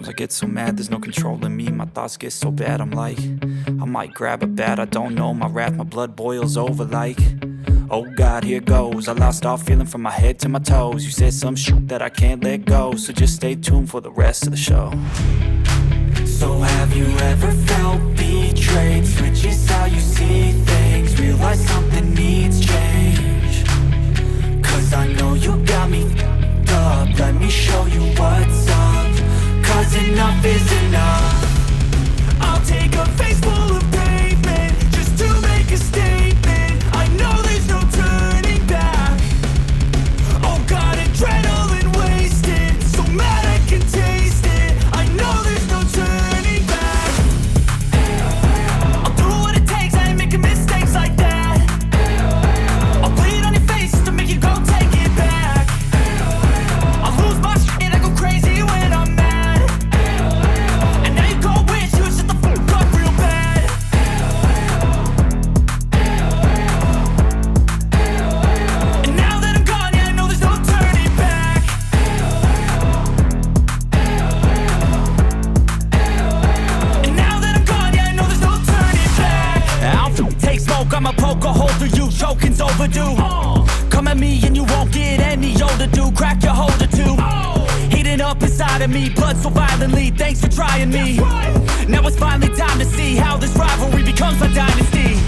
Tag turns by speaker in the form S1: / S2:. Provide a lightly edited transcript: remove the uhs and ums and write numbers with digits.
S1: Sometimes I get so mad, there's no controlling me. My thoughts get so bad, I'm like, I might grab a bat, I don't know. My wrath, my blood boils over like, oh God, here goes. I lost all feeling from my head to my toes. You said some shit that I can't let go, so just stay tuned for the rest of the show. So have you ever felt betrayed? Switches how you see things, realize something needs change. Cause I know you got me f***ed up. Let me show you what's up. Cause enough is enough. I'll take a face full of pavement just to make a statement. I know there's no turning back. Oh God, adrenaline wasted, so mad I can taste it. I know there's no turning back. I'll do what it takes, I ain't making mistakes like that. I'll bleed on your face to make you go take it back. I'll lose my shit, I go crazy when I'm mad. And now you go wish you would shut the fuck up real bad. And now that I'm gone, yeah, I know there's no turning back. And now that I'm gone, yeah, I know there's no turning back. I don't take smoke, I'ma poke a hole through you, choking's overdue. Come at me and you won't get any older, dude. Crack your holder too. Heating up inside of me, blood so violently. Thanks for trying me. Now it's finally time to see how this rivalry becomes a dynasty.